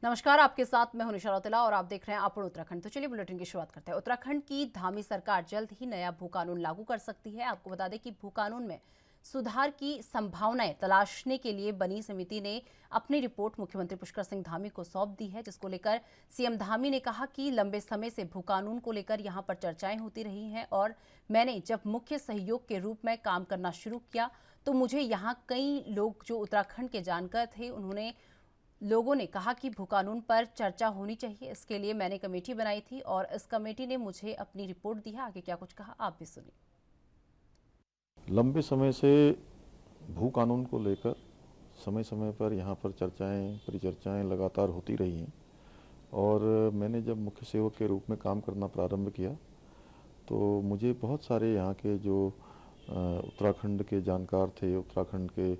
नमस्कार, आपके साथ मैं हूं निशा रौतेला और आप देख रहे हैं अपन उत्तराखंड। तो चलिए बुलेटिन की शुरुआत करते हैं। उत्तराखंड की धामी सरकार जल्द ही नया भू कानून लागू कर सकती है। आपको बता दें कि भू कानून में सुधार की संभावनाएं तलाशने के लिए बनी समिति ने अपनी रिपोर्ट मुख्यमंत्री पुष्कर सिंह धामी को सौंप दी है, जिसको लेकर सीएम धामी ने कहा कि लंबे समय से भू कानून को लेकर यहां पर चर्चाएं होती रही हैं और मैंने जब मुख्य सहयोग के रूप में काम करना शुरू किया तो मुझे यहाँ कई लोग जो उत्तराखंड के जानकार थे उन्होंने लोगों ने कहा कि भू कानून पर चर्चा होनी चाहिए। इसके लिए मैंने कमेटी बनाई थी और इस कमेटी ने मुझे अपनी रिपोर्ट दी है। आगे क्या कुछ कहा आप भी सुनिए। लंबे समय से भू कानून को लेकर समय समय पर यहाँ पर चर्चाएं परिचर्चाएं लगातार होती रही हैं और मैंने जब मुख्य सेवक के रूप में काम करना प्रारंभ किया तो मुझे बहुत सारे यहाँ के जो उत्तराखंड के जानकार थे, उत्तराखंड के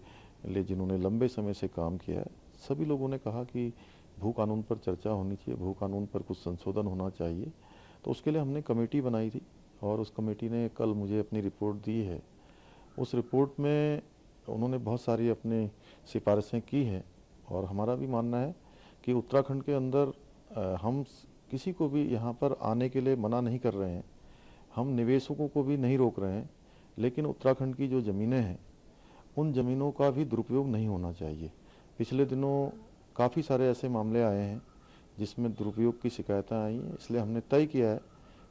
लिए जिन्होंने लंबे समय से काम किया है, सभी लोगों ने कहा कि भू कानून पर चर्चा होनी चाहिए, भू कानून पर कुछ संशोधन होना चाहिए। तो उसके लिए हमने कमेटी बनाई थी और उस कमेटी ने कल मुझे अपनी रिपोर्ट दी है। उस रिपोर्ट में उन्होंने बहुत सारी अपनी सिफारिशें की हैं और हमारा भी मानना है कि उत्तराखंड के अंदर हम किसी को भी यहाँ पर आने के लिए मना नहीं कर रहे हैं, हम निवेशकों को भी नहीं रोक रहे हैं, लेकिन उत्तराखंड की जो ज़मीनें हैं उन ज़मीनों का भी दुरुपयोग नहीं होना चाहिए। पिछले दिनों काफ़ी सारे ऐसे मामले आए हैं जिसमें दुरुपयोग की शिकायतें आई हैं, इसलिए हमने तय किया है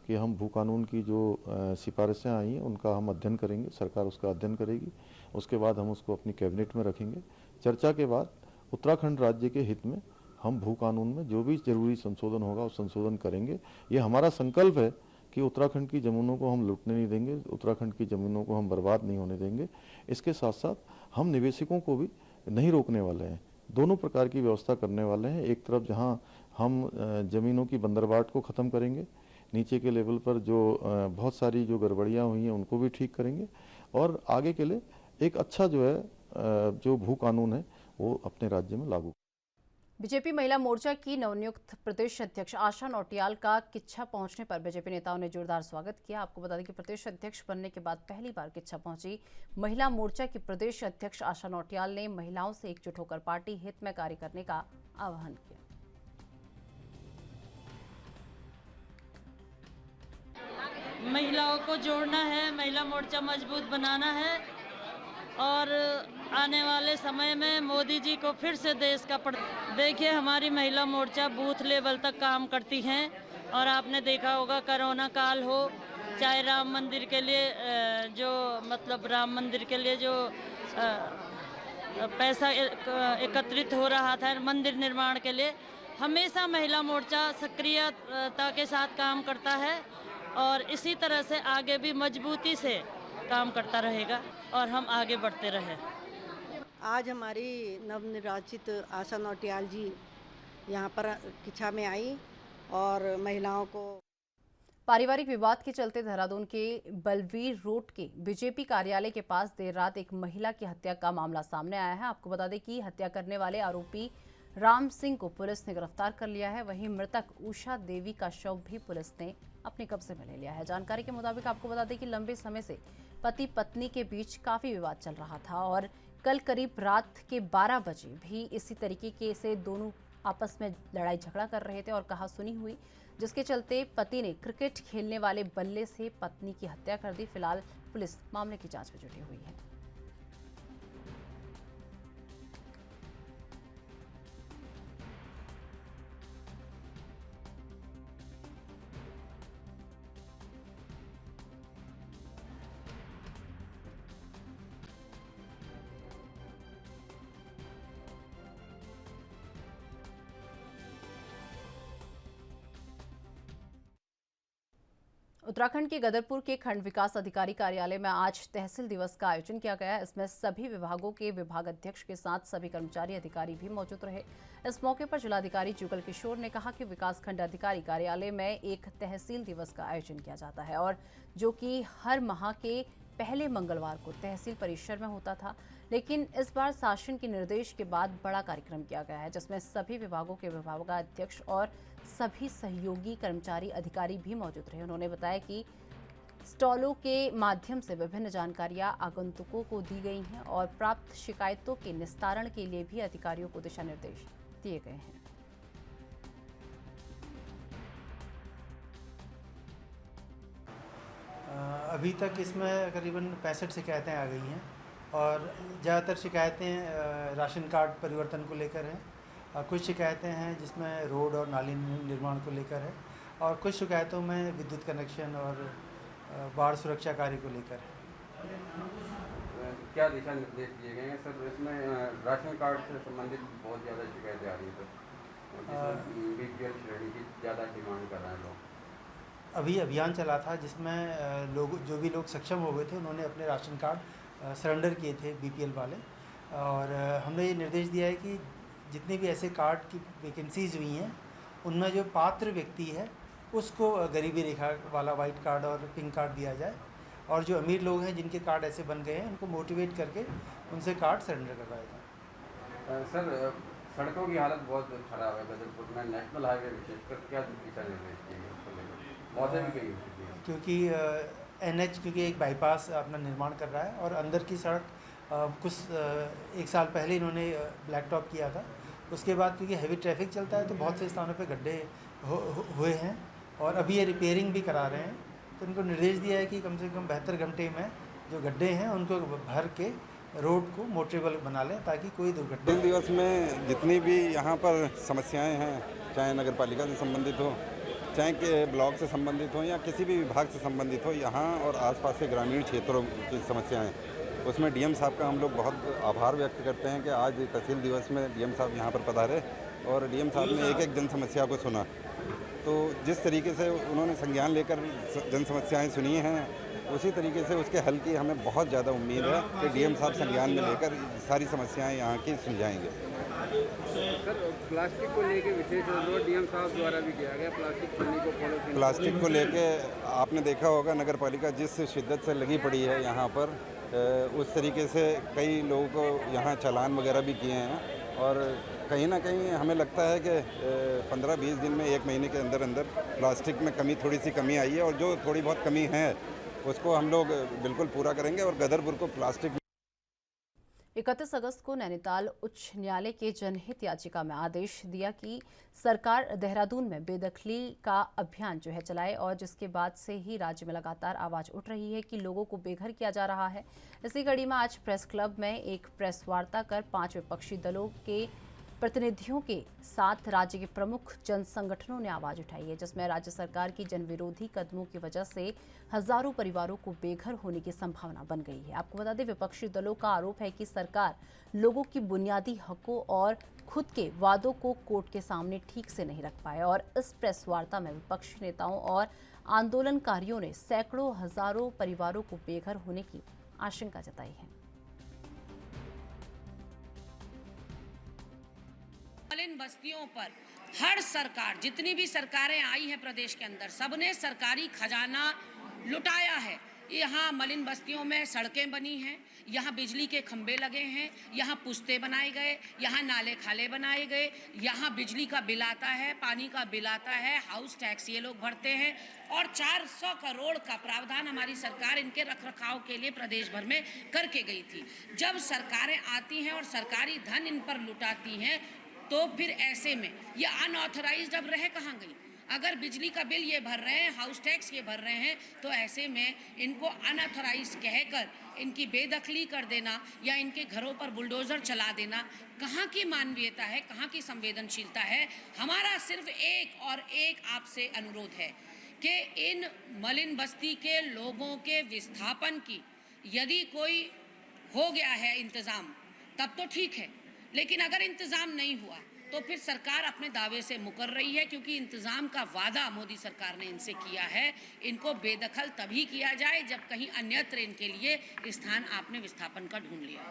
कि हम भू कानून की जो सिफारिशें आई हैं उनका हम अध्ययन करेंगे, सरकार उसका अध्ययन करेगी, उसके बाद हम उसको अपनी कैबिनेट में रखेंगे। चर्चा के बाद उत्तराखंड राज्य के हित में हम भू कानून में जो भी जरूरी संशोधन होगा उस संशोधन करेंगे। ये हमारा संकल्प है कि उत्तराखंड की ज़मीनों को हम लूटने नहीं देंगे, उत्तराखंड की ज़मीनों को हम बर्बाद नहीं होने देंगे। इसके साथ साथ हम निवेशकों को भी नहीं रोकने वाले हैं, दोनों प्रकार की व्यवस्था करने वाले हैं। एक तरफ जहां हम ज़मीनों की बंदरबाट को ख़त्म करेंगे, नीचे के लेवल पर जो बहुत सारी जो गड़बड़ियां हुई हैं उनको भी ठीक करेंगे और आगे के लिए एक अच्छा जो है जो भू कानून है वो अपने राज्य में लागू। बीजेपी महिला मोर्चा की नवनियुक्त प्रदेश अध्यक्ष आशा नौटियाल का किच्छा पहुंचने पर बीजेपी नेताओं ने जोरदार स्वागत किया। आपको बता दें कि प्रदेश अध्यक्ष बनने के बाद पहली बार किच्छा पहुंची महिला मोर्चा की प्रदेश अध्यक्ष आशा नौटियाल ने महिलाओं से एकजुट होकर पार्टी हित में कार्य करने का आह्वान किया। महिलाओं को जोड़ना है, महिला मोर्चा मजबूत बनाना है और आने वाले समय में मोदी जी को फिर से देश का देखिए, हमारी महिला मोर्चा बूथ लेवल तक काम करती हैं और आपने देखा होगा कोरोना काल हो, चाहे राम मंदिर के लिए जो मतलब राम मंदिर के लिए जो पैसा एकत्रित हो रहा था मंदिर निर्माण के लिए, हमेशा महिला मोर्चा सक्रियता के साथ काम करता है और इसी तरह से आगे भी मजबूती से काम करता रहेगा और हम आगे बढ़ते रहें। आज हमारी नवनिर्वाचित आशा नौटियाल जी यहाँ पर किच्छा में आई और महिलाओं को पारिवारिक विवाद के चलते देहरादून के बलवीर रोड के बीजेपी कार्यालय के पास देर रात एक महिला की हत्या का मामला सामने आया है। आपको बता दें कि हत्या करने वाले आरोपी राम सिंह को पुलिस ने गिरफ्तार कर लिया है। वहीं मृतक उषा देवी का शव भी पुलिस ने अपने कब्जे में ले लिया है। जानकारी के मुताबिक आपको बता दें कि लंबे समय से पति पत्नी के बीच काफी विवाद चल रहा था और कल करीब रात के 12 बजे भी इसी तरीके के से दोनों आपस में लड़ाई झगड़ा कर रहे थे और कहासुनी हुई, जिसके चलते पति ने क्रिकेट खेलने वाले बल्ले से पत्नी की हत्या कर दी। फिलहाल पुलिस मामले की जांच में जुटी हुई है। उत्तराखंड के गदरपुर के खंड विकास अधिकारी कार्यालय में आज तहसील दिवस का आयोजन किया गया। इसमें सभी विभागों के विभागाध्यक्ष के साथ सभी कर्मचारी अधिकारी भी मौजूद रहे। इस मौके पर जिलाधिकारी जुगल किशोर ने कहा कि विकासखंड अधिकारी कार्यालय में एक तहसील दिवस का आयोजन किया जाता है और जो कि हर माह के पहले मंगलवार को तहसील परिसर में होता था, लेकिन इस बार शासन के निर्देश के बाद बड़ा कार्यक्रम किया गया है जिसमें सभी विभागों के विभागाध्यक्ष और सभी सहयोगी कर्मचारी अधिकारी भी मौजूद रहे। उन्होंने बताया कि स्टॉलों के माध्यम से विभिन्न जानकारियां आगंतुकों को दी गई हैं और प्राप्त शिकायतों के निस्तारण के लिए भी अधिकारियों को दिशा निर्देश दिए गए हैं। अभी तक इसमें करीबन 65 शिकायतें आ गई हैं और ज़्यादातर शिकायतें राशन कार्ड परिवर्तन को लेकर हैं। कुछ शिकायतें हैं जिसमें रोड और नाली निर्माण को लेकर है और कुछ शिकायतों में विद्युत कनेक्शन और बाढ़ सुरक्षा कार्य को लेकर है। क्या दिशा निर्देश दिए गए हैं सर? इसमें राशन कार्ड से संबंधित बहुत ज़्यादा शिकायतें आ रही हैं सर, बीपीएल श्रेणी की ज़्यादा डिमांड कर रहे हैं लोग। अभी अभियान चला था जिसमें जो भी लोग सक्षम हो गए थे उन्होंने अपने राशन कार्ड सरेंडर किए थे बीपीएल वाले, और हमने ये निर्देश दिया है कि जितने भी ऐसे कार्ड की वैकेंसीज़ हुई हैं उनमें जो पात्र व्यक्ति है उसको गरीबी रेखा वाला वाइट कार्ड और पिंक कार्ड दिया जाए, और जो अमीर लोग हैं जिनके कार्ड ऐसे बन गए हैं उनको मोटिवेट करके उनसे कार्ड सरेंडर करवाया जाए। सर, सड़कों की हालत बहुत ख़राब है बदरपुर में, नेशनल हाईवे विशेषकर, क्या दिशा निर्देश दिए गए उसको लेकर? मौसम भी कही हुई है क्योंकि एनएच क्योंकि एक बाईपास अपना निर्माण कर रहा है और अंदर की सड़क कुछ एक साल पहले इन्होंने ब्लैक टॉप किया था। उसके बाद क्योंकि हैवी ट्रैफिक चलता है तो बहुत से स्थानों पे गड्ढे हुए हैं और अभी ये रिपेयरिंग भी करा रहे हैं, तो इनको निर्देश दिया है कि कम से कम 72 घंटे में जो गड्ढे हैं उनको भर के रोड को मोटरेबल बना लें ताकि कोई दुर्घटना। 3 दिवस में जितनी भी यहाँ पर समस्याएं हैं, चाहे नगर पालिका से संबंधित हो, चाहे कि ब्लॉक से संबंधित हो या किसी भी विभाग से संबंधित हो, यहाँ और आसपास के ग्रामीण क्षेत्रों की समस्याएं, उसमें डीएम साहब का हम लोग बहुत आभार व्यक्त करते हैं कि आज तहसील दिवस में डीएम साहब यहाँ पर पधारे और डीएम साहब ने एक एक जन समस्या को सुना। तो जिस तरीके से उन्होंने संज्ञान लेकर जन समस्याएँ सुनी हैं, उसी तरीके से उसके हल की हमें बहुत ज़्यादा उम्मीद है कि डीएम साहब संज्ञान में लेकर सारी समस्याएं यहाँ की सुलझाएंगे। सर, प्लास्टिक को लेकर विशेष अनुरोध डीएम साहब द्वारा भी किया गया, प्लास्टिक पन्नी को फॉलो करने। प्लास्टिक को लेके आपने देखा होगा नगर पालिका जिस शिद्दत से लगी पड़ी है यहाँ पर, उस तरीके से कई लोगों को यहाँ चालान वगैरह भी किए हैं और कहीं ना कहीं हमें लगता है कि 15-20 दिन में 1 महीने के अंदर अंदर प्लास्टिक में थोड़ी सी कमी आई है और जो थोड़ी बहुत कमी है उसको हम लोग बिल्कुल पूरा करेंगे और गदरपुर को प्लास्टिक। 31 अगस्त को नैनीताल उच्च न्यायालय के जनहित याचिका में आदेश दिया कि सरकार देहरादून में बेदखली का अभियान जो है चलाए, और जिसके बाद से ही राज्य में लगातार आवाज उठ रही है कि लोगों को बेघर किया जा रहा है। इसी कड़ी में आज प्रेस क्लब में एक प्रेस वार्ता कर 5 विपक्षी दलों के प्रतिनिधियों के साथ राज्य के प्रमुख जन संगठनों ने आवाज उठाई है, जिसमें राज्य सरकार की जनविरोधी कदमों की वजह से हजारों परिवारों को बेघर होने की संभावना बन गई है। आपको बता दें, विपक्षी दलों का आरोप है कि सरकार लोगों की बुनियादी हकों और खुद के वादों को कोर्ट के सामने ठीक से नहीं रख पाए, और इस प्रेस वार्ता में विपक्षी नेताओं और आंदोलनकारियों ने सैकड़ों हजारों परिवारों को बेघर होने की आशंका जताई है। मलिन बस्तियों पर हर सरकार, जितनी भी सरकारें आई हैं प्रदेश के अंदर, सबने सरकारी खजाना लुटाया है। यहाँ मलिन बस्तियों में सड़कें बनी हैं, यहाँ बिजली के खंभे लगे हैं, यहाँ पुस्ते बनाए गए, यहाँ नाले खाले बनाए गए, यहाँ बिजली का बिल आता है, पानी का बिल आता है, हाउस टैक्स ये लोग भरते हैं, और 400 करोड़ का प्रावधान हमारी सरकार इनके रखरखाव के लिए प्रदेश भर में करके गई थी। जब सरकारें आती हैं और सरकारी धन इन पर लुटाती हैं, तो फिर ऐसे में ये अनऑथराइज्ड अब रह कहाँ गई? अगर बिजली का बिल ये भर रहे हैं, हाउस टैक्स ये भर रहे हैं, तो ऐसे में इनको अनऑथराइज्ड कहकर इनकी बेदखली कर देना या इनके घरों पर बुलडोजर चला देना कहाँ की मानवीयता है, कहाँ की संवेदनशीलता है? हमारा सिर्फ एक और एक आपसे अनुरोध है कि इन मलिन बस्ती के लोगों के विस्थापन की यदि कोई हो गया है इंतज़ाम तब तो ठीक है, लेकिन अगर इंतज़ाम नहीं हुआ तो फिर सरकार अपने दावे से मुकर रही है, क्योंकि इंतज़ाम का वादा मोदी सरकार ने इनसे किया है। इनको बेदखल तभी किया जाए जब कहीं अन्यत्र इनके लिए स्थान आपने विस्थापन का ढूंढ लिया।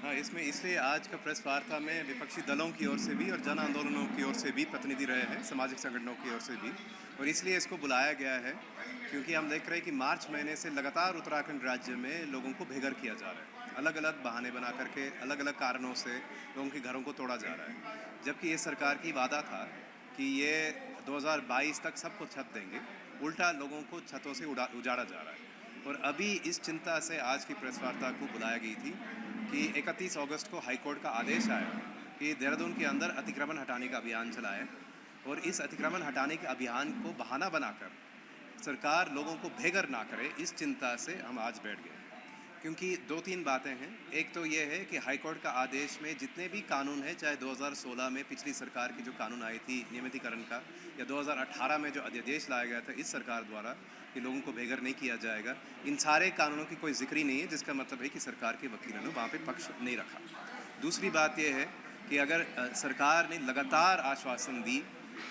हाँ, इसमें इसलिए आज का प्रेस वार्ता में विपक्षी दलों की ओर से भी और जन आंदोलनों की ओर से भी प्रतिनिधि रहे हैं, सामाजिक संगठनों की ओर से भी, और इसलिए इसको बुलाया गया है क्योंकि हम देख रहे हैं कि मार्च महीने से लगातार उत्तराखंड राज्य में लोगों को बेघर किया जा रहा है। अलग अलग बहाने बना करके अलग अलग कारणों से लोगों के घरों को तोड़ा जा रहा है, जबकि ये सरकार की वादा था कि ये 2022 तक सबको छत देंगे, उल्टा लोगों को छतों से उजाड़ा जा रहा है। और अभी इस चिंता से आज की प्रेस वार्ता को बुलाया गई थी कि 31 अगस्त को हाईकोर्ट का आदेश आया कि देहरादून के अंदर अतिक्रमण हटाने का अभियान चलाए, और इस अतिक्रमण हटाने के अभियान को बहाना बनाकर सरकार लोगों को बेघर ना करे, इस चिंता से हम आज बैठ गए। क्योंकि 2-3 बातें हैं। एक तो ये है कि हाई कोर्ट का आदेश में जितने भी कानून हैं, चाहे 2016 में पिछली सरकार की जो कानून आई थी नियमितीकरण का, या 2018 में जो अध्यादेश लाया गया था इस सरकार द्वारा कि लोगों को बेघर नहीं किया जाएगा, इन सारे कानूनों की कोई जिक्र ही नहीं है, जिसका मतलब है कि सरकार के वकीलों ने वहाँ पे पक्ष नहीं रखा। दूसरी बात यह है कि अगर सरकार ने लगातार आश्वासन दी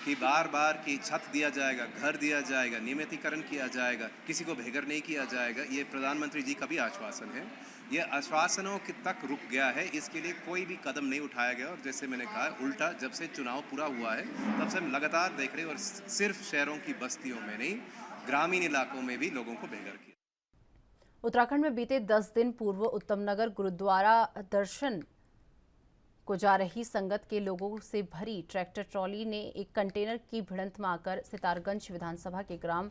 कि बार बार कि छत दिया जाएगा, घर दिया जाएगा, नियमितीकरण किया जाएगा, किसी को बेघर नहीं किया जाएगा, ये प्रधानमंत्री जी का भी आश्वासन है, ये आश्वासनों के तक रुक गया है, इसके लिए कोई भी कदम नहीं उठाया गया। और जैसे मैंने कहा, उल्टा जब से चुनाव पूरा हुआ है तब से हम लगातार देख रहे हैं, और सिर्फ शहरों की बस्तियों में नहीं, ग्रामीण इलाकों में भी लोगों को बेघर किया। उत्तराखंड में बीते 10 दिन पूर्व उत्तम नगर गुरुद्वारा दर्शन को जा रही संगत के लोगों से भरी ट्रैक्टर ट्रॉली ने एक कंटेनर की भिड़ंत में आकर सितारगंज विधानसभा के ग्राम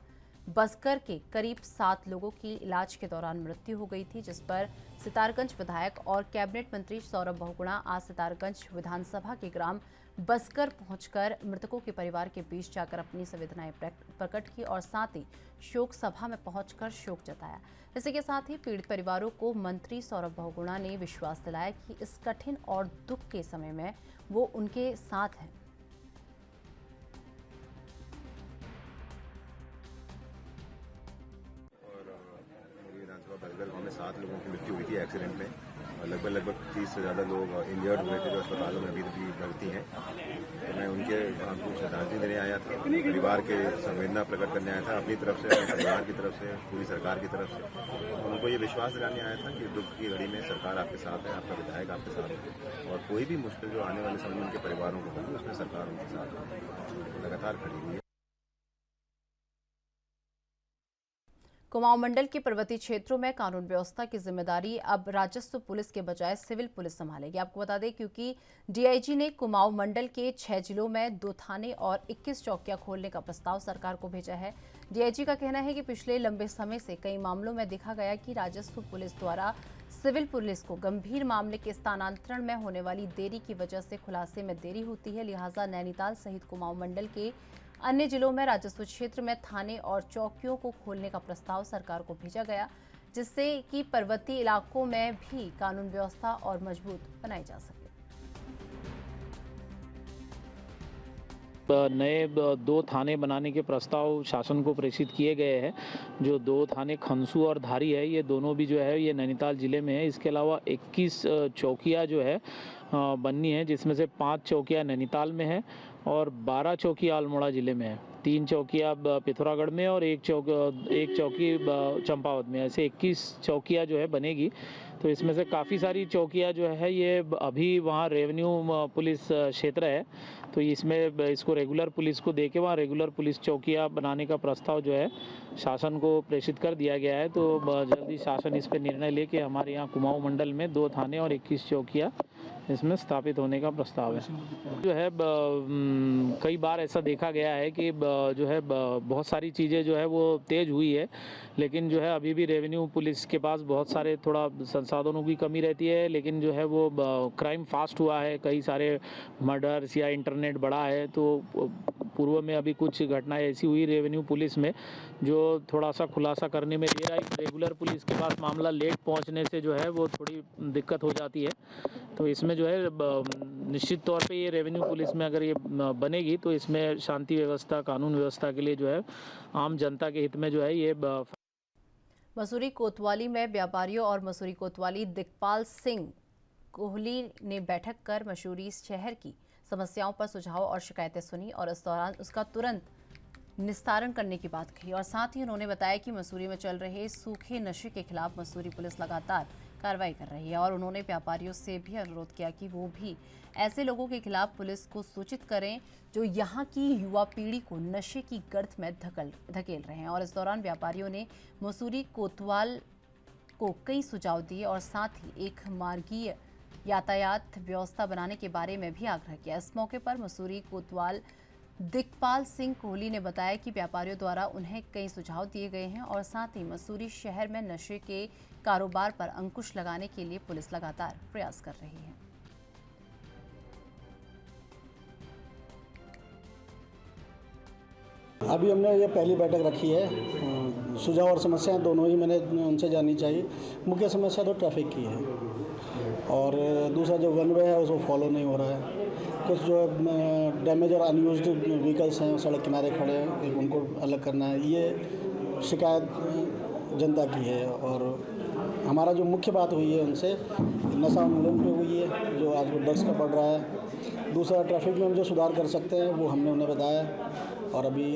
बसकर के करीब 7 लोगों की इलाज के दौरान मृत्यु हो गई थी, जिस पर सितारगंज विधायक और कैबिनेट मंत्री सौरभ बहुगुणा आज सितारगंज विधानसभा के ग्राम बसकर पहुंचकर मृतकों के परिवार के बीच जाकर अपनी संवेदनाएं प्रकट की और साथ ही शोक सभा में पहुंचकर शोक जताया। इसी के साथ ही पीड़ित परिवारों को मंत्री सौरभ बहुगुणा ने विश्वास दिलाया कि इस कठिन और दुख के समय में वो उनके साथ हैं। बरगढ़ गाँव में 7 लोगों की मृत्यु हुई थी एक्सीडेंट में, और लगभग 30 से ज़्यादा लोग इंजर्ड हुए थे जो अस्पतालों में अभी भी भर्ती हैं। तो मैं उनके वहाँ कुछ श्रद्धांजलि देने आया था, परिवार के संवेदना प्रकट करने आया था, अपनी तरफ से, अपने परिवार की तरफ से, पूरी सरकार की तरफ से। और उनको ये विश्वास दिलाने आया था कि दुख की घड़ी में सरकार आपके साथ है, आपका विधायक आपके साथ है, और कोई भी मुश्किल जो आने वाले समय में उनके परिवारों को होगी उसमें सरकार उनके साथ लगातार खड़ी हुई है। कुमाऊं मंडल के पर्वतीय क्षेत्रों में कानून व्यवस्था की जिम्मेदारी अब राजस्व पुलिस के बजाय सिविल पुलिस संभालेगी। आपको बता दें क्योंकि डीआईजी ने कुमाऊं मंडल के 6 जिलों में 2 थाने और 21 चौकियां खोलने का प्रस्ताव सरकार को भेजा है। डीआईजी का कहना है कि पिछले लंबे समय से कई मामलों में देखा गया कि राजस्व पुलिस द्वारा सिविल पुलिस को गंभीर मामले के स्थानांतरण में होने वाली देरी की वजह से खुलासे में देरी होती है। लिहाजा नैनीताल सहित कुमाऊं मंडल के अन्य जिलों में राजस्व क्षेत्र में थाने और चौकियों को खोलने का प्रस्ताव सरकार को भेजा गया, जिससे कि पर्वतीय इलाकों में भी कानून व्यवस्था और मजबूत बनाई जा सके। नए 2 थाने बनाने के प्रस्ताव शासन को प्रेषित किए गए हैं। जो 2 थाने खनसू और धारी है, ये दोनों भी जो है ये नैनीताल जिले में है। इसके अलावा 21 चौकियाँ जो है बननी है, जिसमें से 5 चौकियाँ नैनीताल में है और 12 चौकियाँ अल्मोड़ा जिले में है। 3 चौकियाँ पिथौरागढ़ में और एक चौकी चंपावत में। ऐसे 21 चौकियाँ जो है बनेगी। तो इसमें से काफ़ी सारी चौकियाँ जो है ये अभी वहाँ रेवेन्यू पुलिस क्षेत्र है, तो इसमें इसको रेगुलर पुलिस को देके वहाँ रेगुलर पुलिस चौकियाँ बनाने का प्रस्ताव जो है शासन को प्रेषित कर दिया गया है। तो जल्दी शासन इस पर निर्णय लेके हमारे यहाँ कुमाऊं मंडल में 2 थाने और 21 चौकियाँ इसमें स्थापित होने का प्रस्ताव है। जो है कई बार ऐसा देखा गया है कि जो है बहुत सारी चीज़ें जो है वो तेज़ हुई है, लेकिन जो है अभी भी रेवेन्यू पुलिस के पास बहुत सारे थोड़ा संसाधनों की कमी रहती है, लेकिन जो है वो क्राइम फास्ट हुआ है, कई सारे मर्डर्स या इंटरनेट बढ़ा है। तो पूर्व में अभी कुछ घटनाएं ऐसी हुई रेवेन्यू पुलिस में जो थोड़ा सा खुलासा करने में देर आई। रेगुलर पुलिस के पास मामला लेट पहुंचने से जो है वो थोड़ी दिक्कत हो जाती है। तो इसमें जो है निश्चित तौर पे ये रेवेन्यू पुलिस में अगर ये बनेगी तो इसमें शांति व्यवस्था, कानून व्यवस्था के लिए जो है आम जनता के हित में जो है ये। मसूरी कोतवाली में व्यापारियों और मसूरी कोतवाली दिग्पाल सिंह कोहली ने बैठक कर मसूरी शहर की समस्याओं पर सुझाव और शिकायतें सुनी और इस दौरान उसका तुरंत निस्तारण करने की बात कही। और साथ ही उन्होंने बताया कि मसूरी में चल रहे सूखे नशे के खिलाफ मसूरी पुलिस लगातार कार्रवाई कर रही है और उन्होंने व्यापारियों से भी अनुरोध किया कि वो भी ऐसे लोगों के खिलाफ पुलिस को सूचित करें जो यहाँ की युवा पीढ़ी को नशे की गर्त में धकेल रहे हैं। और इस दौरान व्यापारियों ने मसूरी कोतवाल को कई सुझाव दिए और साथ ही एक मार्गीय यातायात व्यवस्था बनाने के बारे में भी आग्रह किया। इस मौके पर मसूरी कोतवाल दिग्पाल सिंह कोहली ने बताया कि व्यापारियों द्वारा उन्हें कई सुझाव दिए गए हैं और साथ ही मसूरी शहर में नशे के कारोबार पर अंकुश लगाने के लिए पुलिस लगातार प्रयास कर रही है। अभी हमने ये पहली बैठक रखी है। सुझाव और समस्याएं दोनों ही मैंने उनसे जाननी चाहिए। मुख्य समस्या तो ट्रैफिक की है और दूसरा जो वन वे है उसको फॉलो नहीं हो रहा है। कुछ जो डैमेज और अनयूज्ड व्हीकल्स हैं सड़क किनारे खड़े हैं, उनको अलग करना है। ये शिकायत जनता की है और हमारा जो मुख्य बात हुई है उनसे नशा उन्मूलन पे हुई है, जो आज ड्रग्स का बढ़ रहा है। दूसरा ट्रैफिक में हम जो सुधार कर सकते हैं वो हमने उन्हें बताया और अभी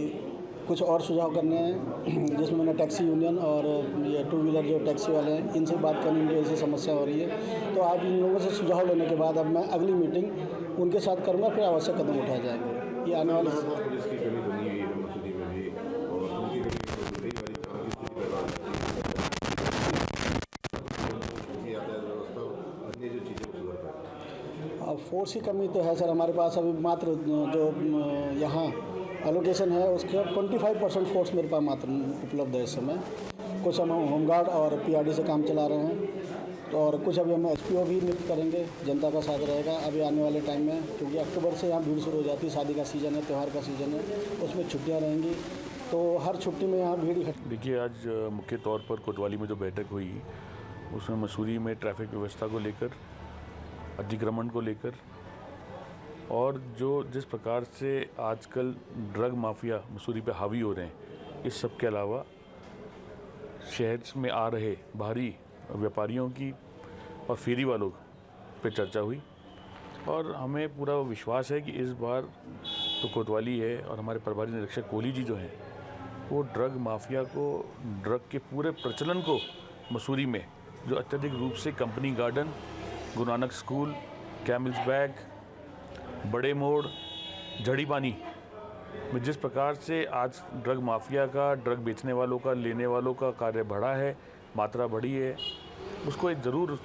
कुछ और सुझाव करने हैं, जिसमें मैंने टैक्सी यूनियन और ये 2 व्हीलर जो टैक्सी वाले हैं इनसे बात करनी, इनकी ऐसी समस्या हो रही है। तो आज इन लोगों से सुझाव लेने के बाद अब मैं अगली मीटिंग उनके साथ करूँगा, फिर आवश्यक कदम उठाए जाएंगे। ये आने वाले फोर्स की कमी तो है सर हमारे पास। अभी मात्र जो यहाँ एलोकेशन है उसके 25% फोर्स मेरे पास मात्र उपलब्ध है इस समय। कुछ हम होमगार्ड और पीआरडी से काम चला रहे हैं और कुछ अभी हम एसपीओ भी नियुक्त करेंगे। जनता का साथ रहेगा अभी आने वाले टाइम में, क्योंकि अक्टूबर से यहाँ भीड़ शुरू हो जाती है। शादी का सीज़न है, त्यौहार का सीज़न है, उसमें छुट्टियाँ रहेंगी, तो हर छुट्टी में यहाँ भीड़ इकट्ठी। देखिए, आज मुख्य तौर पर कोतवाली में जो बैठक हुई उसमें मसूरी में ट्रैफिक व्यवस्था को लेकर, अतिक्रमण को लेकर और जो जिस प्रकार से आजकल ड्रग माफिया मसूरी पे हावी हो रहे हैं, इस सब के अलावा शहर में आ रहे बाहरी व्यापारियों की और फेरी वालों पे चर्चा हुई। और हमें पूरा विश्वास है कि इस बार तो कोतवाली है और हमारे प्रभारी निरीक्षक कोहली जी जो हैं वो ड्रग माफिया को, ड्रग के पूरे प्रचलन को मसूरी में जो अत्यधिक रूप से company garden, Guru Nanak school, camels bag, बड़े मोड़, झड़ी पानी में जिस प्रकार से आज ड्रग माफिया का, ड्रग बेचने वालों का, लेने वालों का कार्य बढ़ा है, मात्रा बढ़ी है, उसको एक ज़रूर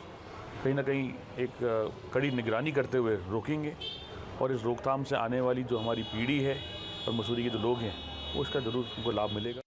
कहीं ना कहीं एक कड़ी निगरानी करते हुए रोकेंगे और इस रोकथाम से आने वाली जो हमारी पीढ़ी है और मसूरी के जो लोग हैं वो इसका ज़रूर उनको लाभ मिलेगा।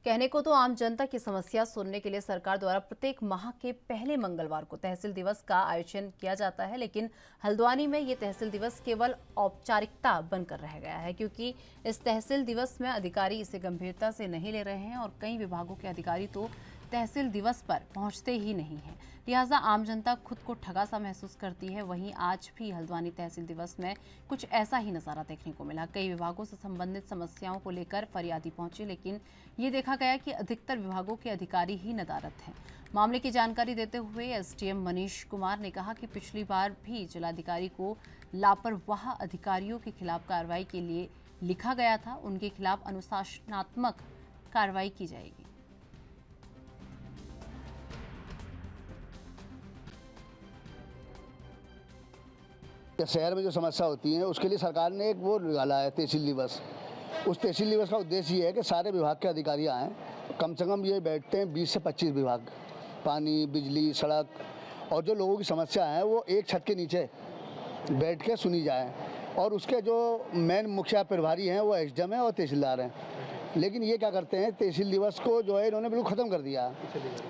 कहने को तो आम जनता की समस्या सुनने के लिए सरकार द्वारा प्रत्येक माह के पहले मंगलवार को तहसील दिवस का आयोजन किया जाता है, लेकिन हल्द्वानी में ये तहसील दिवस केवल औपचारिकता बनकर रह गया है, क्योंकि इस तहसील दिवस में अधिकारी इसे गंभीरता से नहीं ले रहे हैं और कई विभागों के अधिकारी तो तहसील दिवस पर पहुंचते ही नहीं हैं। लिहाजा आम जनता खुद को ठगा सा महसूस करती है। वहीं आज भी हल्द्वानी तहसील दिवस में कुछ ऐसा ही नज़ारा देखने को मिला। कई विभागों से संबंधित समस्याओं को लेकर फरियादी पहुंचे, लेकिन ये देखा गया कि अधिकतर विभागों के अधिकारी ही नदारद हैं। मामले की जानकारी देते हुए एसडीएम मनीष कुमार ने कहा कि पिछली बार भी जिलाधिकारी को लापरवाह अधिकारियों के खिलाफ कार्रवाई के लिए लिखा गया था। उनके खिलाफ अनुशासनात्मक कार्रवाई की जाएगी। शहर में जो समस्या होती है उसके लिए सरकार ने एक वो निकाला है तहसील दिवस। उस तहसील दिवस का उद्देश्य ये है कि सारे विभाग के अधिकारी आएँ। कम से कम ये बैठते हैं 20 से 25 विभाग, पानी, बिजली, सड़क, और जो लोगों की समस्या है वो एक छत के नीचे बैठ के सुनी जाए। और उसके जो मेन मुखिया प्रभारी हैं वो एसडीएम है और तहसीलदार हैं। लेकिन ये क्या करते हैं, तहसील दिवस को जो है इन्होंने बिल्कुल ख़त्म कर दिया।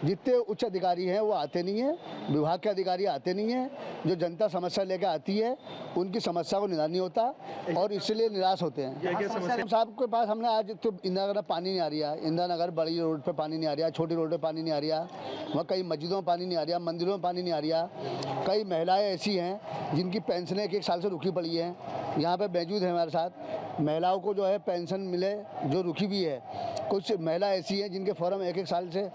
जितने उच्च अधिकारी हैं वो आते नहीं हैं, विभाग के अधिकारी आते नहीं हैं। जो जनता समस्या लेकर आती है उनकी समस्या को निदान नहीं होता और इसलिए निराश होते हैं। साहब के पास हमने आज तो इंदिरा नगर पानी नहीं आ रही है, इंदिरा नगर बड़ी रोड पे पानी नहीं आ रहा, छोटी रोड पे पानी नहीं आ रहा, वहाँ कई मस्जिदों में पानी नहीं आ रहा, मंदिरों में पानी नहीं आ रहा। कई महिलाएँ ऐसी हैं जिनकी पेंशनें 1 साल से रुकी पड़ी हैं, यहाँ पर मौजूद है हमारे साथ। महिलाओं को जो है पेंशन मिले जो रुकी भी है। कुछ महिला ऐसी हैं जिनके फॉर्म 1 साल से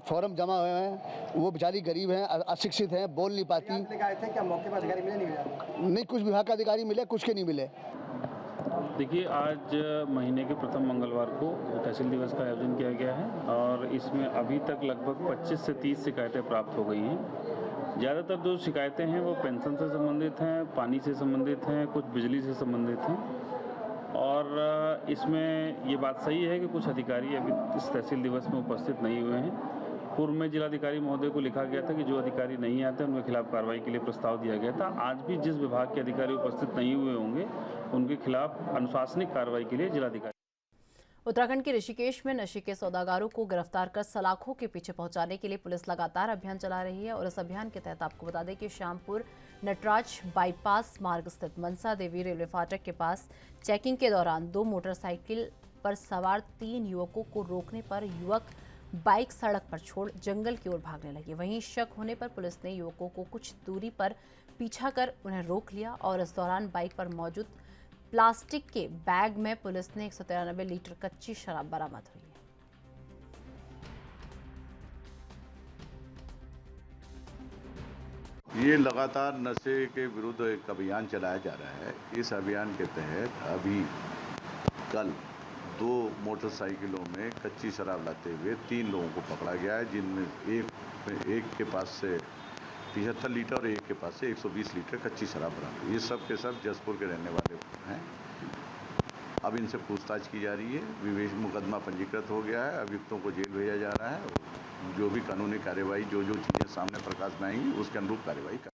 फॉर्म जमा हुए हैं, वो बेचारी गरीब हैं, अशिक्षित हैं, बोल नहीं पाती। क्या मौके पर अधिकारी मिले नहीं? कुछ विभाग का अधिकारी मिले, कुछ के नहीं मिले। देखिए, आज महीने के प्रथम मंगलवार को तहसील दिवस का आयोजन किया गया है और इसमें अभी तक लगभग 25 से 30 शिकायतें प्राप्त हो गई हैं। ज़्यादातर जो शिकायतें हैं वो पेंशन से संबंधित हैं, पानी से संबंधित हैं, कुछ बिजली से संबंधित हैं। और इसमें ये बात सही है कि कुछ अधिकारी अभी इस तहसील दिवस में उपस्थित नहीं हुए हैं। पूर्व में जिलाधिकारी महोदय को लिखा गया था कि जो अधिकारी नहीं आते उनके खिलाफ कार्रवाई के लिए प्रस्ताव दिया गया था। आज भी जिस विभाग के अधिकारी उपस्थित नहीं हुए होंगे उनके खिलाफ अनुशासनिक कार्रवाई के लिए जिलाधिकारी। उत्तराखंड के ऋषिकेश में नशे के सौदागरों को गिरफ्तार कर सलाखों के पीछे पहुंचाने के लिए पुलिस लगातार अभियान चला रही है और इस अभियान के तहत आपको बता दें कि श्यामपुर नटराज बाईपास मार्ग स्थित मनसा देवी रेलवे फाटक के पास चेकिंग के दौरान 2 मोटरसाइकिल पर सवार 3 युवकों को रोकने पर युवक बाइक सड़क पर छोड़ जंगल की ओर भागने लगे। वहीं शक होने पर पुलिस ने युवकों को कुछ दूरी पर पीछा कर उन्हें रोक लिया और इस दौरान बाइक पर मौजूद प्लास्टिक के बैग में पुलिस ने 193 लीटर कच्ची शराब बरामद हुई है। ये लगातार नशे के विरुद्ध एक अभियान चलाया जा रहा है। इस अभियान के तहत अभी कल 2 मोटरसाइकिलों में कच्ची शराब लाते हुए 3 लोगों को पकड़ा गया है, जिनमें एक के पास से 73 लीटर और एक के पास से 120 लीटर कच्ची शराब बरामद हुई। ये सब के सब जसपुर के रहने वाले हैं। अब इनसे पूछताछ की जा रही है। विवेक मुकदमा पंजीकृत हो गया है। अभियुक्तों को जेल भेजा जा रहा है। जो भी कानूनी कार्यवाही जो चीज़ें सामने प्रकाश में आएंगी उसके अनुरूप कार्यवाही कर।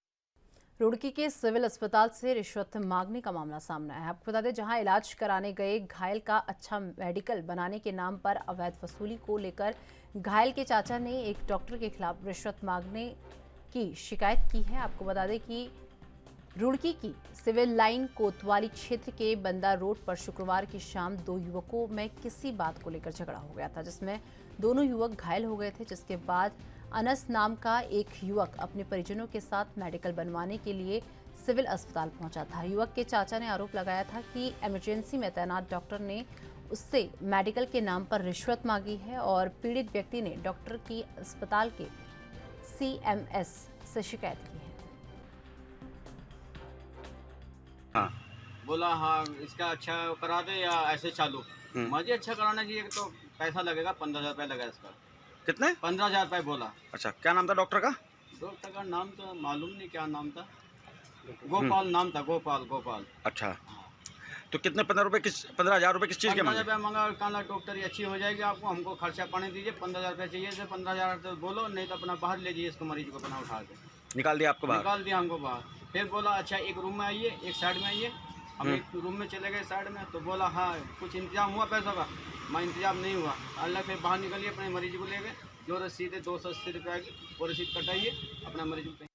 रुड़की के सिविल अस्पताल से रिश्वत मांगने का मामला सामने आया है। आपको बता दें, जहां इलाज कराने गए घायल का अच्छा मेडिकल बनाने के नाम पर अवैध वसूली को लेकर घायल के चाचा ने एक डॉक्टर के खिलाफ रिश्वत मांगने की शिकायत की है। आपको बता दें कि रुड़की की सिविल लाइन कोतवाली क्षेत्र के बंदा रोड पर शुक्रवार की शाम 2 युवकों में किसी बात को लेकर झगड़ा हो गया था, जिसमें दोनों युवक घायल हो गए थे। जिसके बाद अनस नाम का एक युवक अपने परिजनों के साथ मेडिकल बनवाने के लिए सिविल अस्पताल पहुंचा था। युवक के चाचा ने आरोप लगाया था कि इमरजेंसी में तैनात डॉक्टर ने उससे मेडिकल के नाम पर रिश्वत मांगी है और पीड़ित व्यक्ति ने डॉक्टर की अस्पताल के CMS से शिकायत की है। हाँ। बोला हाँ इसका अच्छा करा दे या ऐसे चालू। मुझे अच्छा कराना चाहिए तो पैसा लगेगा 15,000 रुपये लगेगा इसका। कितने? 15,000 रुपये बोला। अच्छा, क्या नाम था डॉक्टर का? डॉक्टर का नाम तो मालूम नहीं क्या नाम था। गोपाल नाम था, गोपाल। अच्छा, तो कितने 15,000 रुपये किस चीज़ के मांगे? 15,000 मांगा। कहना डॉक्टर अच्छी हो जाएगी आपको, हमको खर्चा पानी दीजिए, 15,000 रुपये चाहिए। 15,000 तो बोलो, नहीं तो अपना बाहर ले जाइए इसको, मरीज को अपना उठा के निकाल दिया आपको बाहर? निकाल दिया हमको बाहर। फिर बोला अच्छा एक रूम में आइए, एक साइड में आइए। हम एक रूम में चले गए साइड में, तो बोला हाँ कुछ इंतजाम हुआ पैसों का। मैं इंतजाम नहीं हुआ। अल्लाह फिर बाहर निकलिए, अपने मरीज को ले गए। जो रसीद है 280 रुपये की, वो रसीद कटाइए, अपना मरीज को।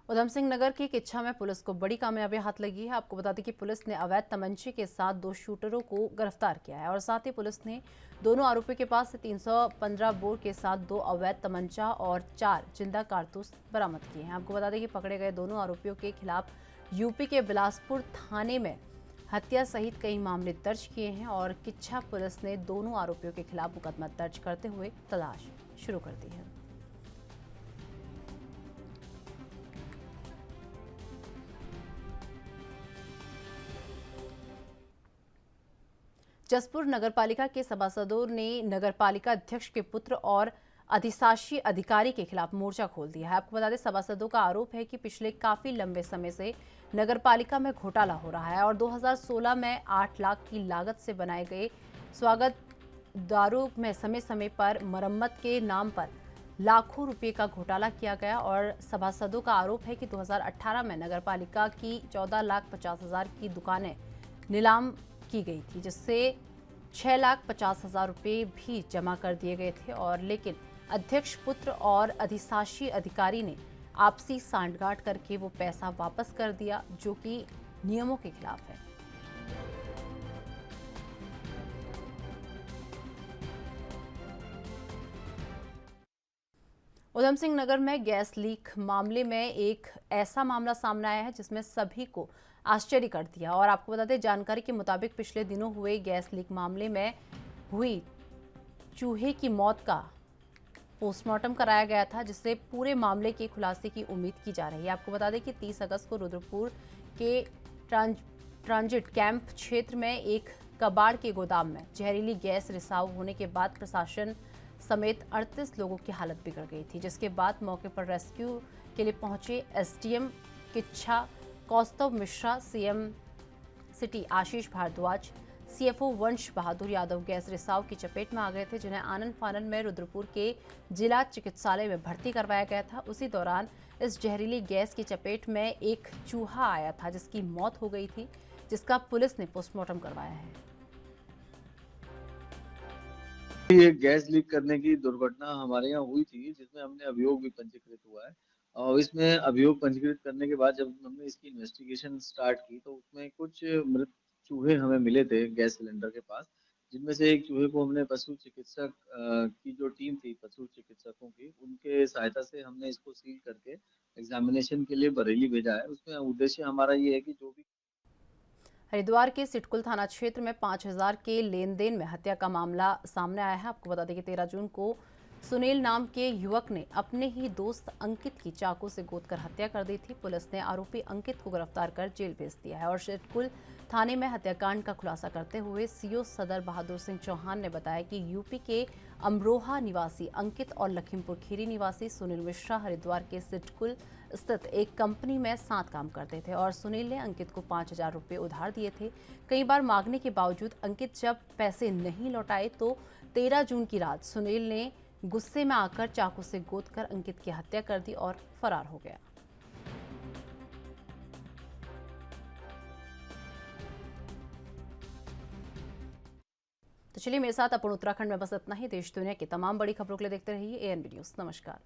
उधम सिंह नगर की किच्छा में पुलिस को बड़ी कामयाबी हाथ लगी है। आपको बता दें कि पुलिस ने अवैध तमंचे के साथ 2 शूटरों को गिरफ्तार किया है और साथ ही पुलिस ने दोनों आरोपियों के पास से 315 बोर के साथ 2 अवैध तमंचा और 4 जिंदा कारतूस बरामद किए हैं। आपको बता दें कि पकड़े गए दोनों आरोपियों के खिलाफ यूपी के बिलासपुर थाने में हत्या सहित कई मामले दर्ज किए हैं और किच्छा पुलिस ने दोनों आरोपियों के खिलाफ मुकदमा दर्ज करते हुए तलाश शुरू कर दी है। जसपुर नगरपालिका के सभासदों ने नगरपालिका अध्यक्ष के पुत्र और अधिशासी अधिकारी के खिलाफ मोर्चा खोल दिया है। आपको बता दें, सभासदों का आरोप है कि पिछले काफी लंबे समय से नगरपालिका में घोटाला हो रहा है और 2016 में 8 लाख की लागत से बनाए गए स्वागत द्वारों में समय समय पर मरम्मत के नाम पर लाखों रुपए का घोटाला किया गया और सभासदों का आरोप है कि 2018 में नगरपालिका की 14,50,000 की दुकानें नीलाम की गई थी, जिससे 6,50,000 रुपये भी जमा कर दिए गए थे और लेकिन अध्यक्ष पुत्र और अधिशासी अधिकारी ने आपसी सांठगांठ करके वो पैसा वापस कर दिया, जो कि नियमों के खिलाफ है। उधम सिंह नगर में गैस लीक मामले में एक ऐसा मामला सामने आया है जिसमें सभी को आश्चर्य कर दिया और आपको बता दें, जानकारी के मुताबिक पिछले दिनों हुए गैस लीक मामले में हुई चूहे की मौत का पोस्टमार्टम कराया गया था, जिससे पूरे मामले के खुलासे की उम्मीद की जा रही है। आपको बता दें कि 30 अगस्त को रुद्रपुर के ट्रांजिट कैंप क्षेत्र में एक कबाड़ के गोदाम में जहरीली गैस रिसाव होने के बाद प्रशासन समेत 38 लोगों की हालत बिगड़ गई थी, जिसके बाद मौके पर रेस्क्यू के लिए पहुंचे SDM Kichha Kaustav Mishra, CM city Ashish Bhardwaj, CFO Vansh Bahadur Yadav gas रिसाव की चपेट में आ गए थे, जिन्हें आनंद फानन में रुद्रपुर के जिला चिकित्सालय में भर्ती करवाया गया था। उसी दौरान इस जहरीली गैस की चपेट में एक चूहा आया था, जिसकी मौत हो गई थी, जिसका पुलिस ने पोस्टमार्टम करवाया है। ये गैस लीक करने की दुर्घटना हमारे यहाँ हुई थी, जिसमें हमने अभियोग भी पंजीकृत हुआ है और इसमें अभियोग पंजीकृत करने के बाद जब हमने इसकी इन्वेस्टिगेशन स्टार्ट की तो उसमें कुछ मृत चूहे हमें मिले थे गैस सिलेंडर के पास, जिनमें से एक चूहे को हमने पशु चिकित्सक की जो टीम थी पशु चिकित्सकों की, उनके सहायता से हमने इसको सील करके एग्जामिनेशन के लिए बरेली भेजा है। उसमें उद्देश्य हमारा ये है कि जो भी हरिद्वार के सिटकुल थाना क्षेत्र में 5,000 के लेन देन में हत्या का मामला सामने आया है। आपको बता दें कि 13 जून को सुनील नाम के युवक ने अपने ही दोस्त अंकित की चाकू से गोदकर हत्या कर दी थी। पुलिस ने आरोपी अंकित को गिरफ्तार कर जेल भेज दिया है और सिटकुल थाने में हत्याकांड का खुलासा करते हुए सीओ सदर बहादुर सिंह चौहान ने बताया कि यूपी के अमरोहा निवासी अंकित और लखीमपुर खीरी निवासी सुनील मिश्रा हरिद्वार के सिटकुल स्थित एक कंपनी में साथ काम करते थे और सुनील ने अंकित को 5,000 रुपये उधार दिए थे। कई बार मांगने के बावजूद अंकित जब पैसे नहीं लौटाए तो 13 जून की रात सुनील ने गुस्से में आकर चाकू से गोदकर अंकित की हत्या कर दी और फरार हो गया। तो चलिए मेरे साथ अपन उत्तराखंड में बस इतना ही। देश दुनिया की तमाम बड़ी खबरों के लिए देखते रहिए ANB न्यूज़। नमस्कार।